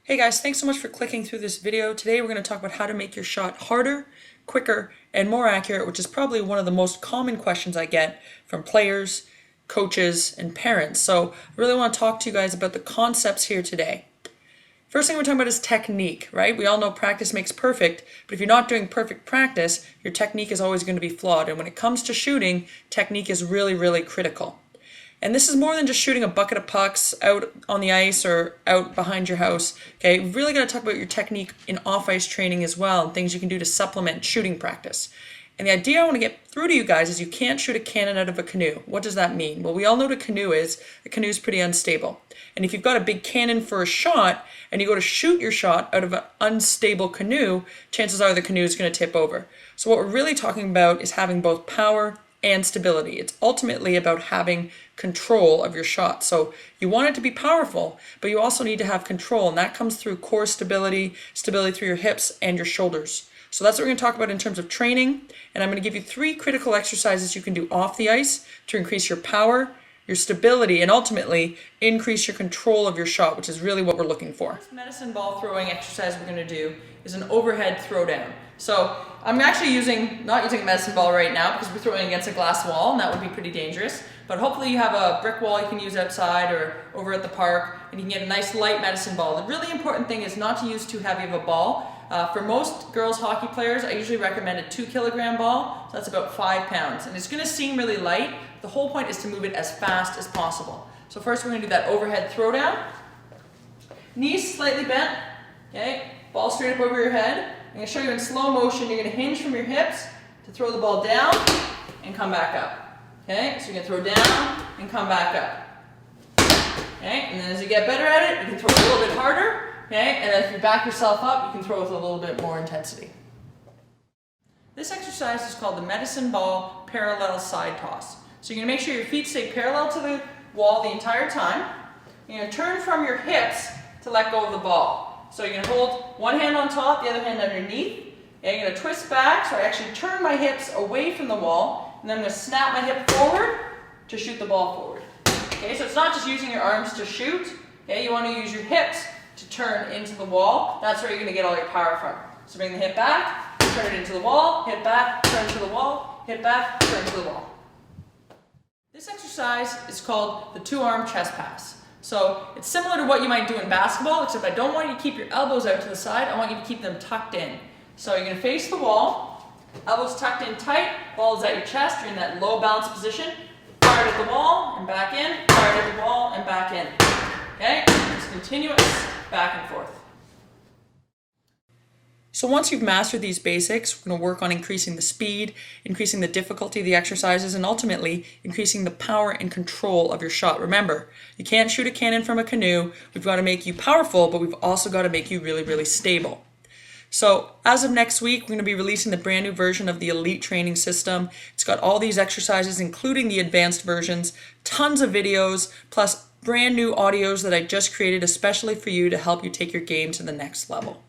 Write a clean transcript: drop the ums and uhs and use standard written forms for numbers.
Hey guys, thanks so much for clicking through this video. Today we're going to talk about how to make your shot harder, quicker, and more accurate, which is probably one of the most common questions I get from players, coaches, and parents. So I really want to talk to you guys about the concepts here today. First thing we're talking about is technique, right? We all know practice makes perfect, but if you're not doing perfect practice, your technique is always going to be flawed. And when it comes to shooting, technique is really, really critical. And this is more than just shooting a bucket of pucks out on the ice or out behind your house. Okay, we've really got to talk about your technique in off-ice training as well and things you can do to supplement shooting practice. And the idea I want to get through to you guys is you can't shoot a cannon out of a canoe. What does that mean? Well, we all know what a canoe is. A canoe is pretty unstable. And if you've got a big cannon for a shot and you go to shoot your shot out of an unstable canoe, chances are the canoe is going to tip over. So what we're really talking about is having both power and stability. It's ultimately about having control of your shot. So you want it to be powerful, but you also need to have control, and that comes through core stability, stability through your hips and your shoulders. So that's what we're going to talk about in terms of training, and I'm going to give you 3 critical exercises you can do off the ice to increase your power, your stability, and ultimately increase your control of your shot, which is really what we're looking for. This medicine ball throwing exercise we're going to do is an overhead throwdown. So I'm actually not using a medicine ball right now because we're throwing against a glass wall, and that would be pretty dangerous. But hopefully you have a brick wall you can use outside or over at the park, and you can get a nice light medicine ball. The really important thing is not to use too heavy of a ball. For most girls hockey players, I usually recommend a 2-kilogram ball, so that's about 5 pounds. And it's going to seem really light. The whole point is to move it as fast as possible. So first we're going to do that overhead throwdown. Knees slightly bent, okay? Ball straight up over your head. I'm going to show you in slow motion. You're going to hinge from your hips to throw the ball down and come back up. Okay, so you're going to throw down and come back up. Okay, and then as you get better at it, you can throw a little bit harder. Okay, and then if you back yourself up, you can throw with a little bit more intensity. This exercise is called the medicine ball parallel side toss. So you're going to make sure your feet stay parallel to the wall the entire time. You're going to turn from your hips to let go of the ball. So you're going to hold one hand on top, the other hand underneath. And you're going to twist back, so I actually turn my hips away from the wall, and then I'm going to snap my hip forward to shoot the ball forward. Okay, so it's not just using your arms to shoot. Okay, you want to use your hips to turn into the wall. That's where you're going to get all your power from. So bring the hip back, turn it into the wall, hip back, turn to the wall, hip back, turn to the wall. This exercise is called the 2-arm chest pass. So it's similar to what you might do in basketball, except I don't want you to keep your elbows out to the side. I want you to keep them tucked in. So you're going to face the wall, elbows tucked in tight, ball is at your chest, you're in that low balance position, fire at the wall and back in, fire at the wall and back in. Okay, it's continuous back and forth. So once you've mastered these basics, we're going to work on increasing the speed, increasing the difficulty of the exercises, and ultimately increasing the power and control of your shot. Remember, you can't shoot a cannon from a canoe. We've got to make you powerful, but we've also got to make you really, really stable. So as of next week, we're going to be releasing the brand new version of the Elite Training System. It's got all these exercises, including the advanced versions, tons of videos, plus brand new audios that I just created especially for you to help you take your game to the next level.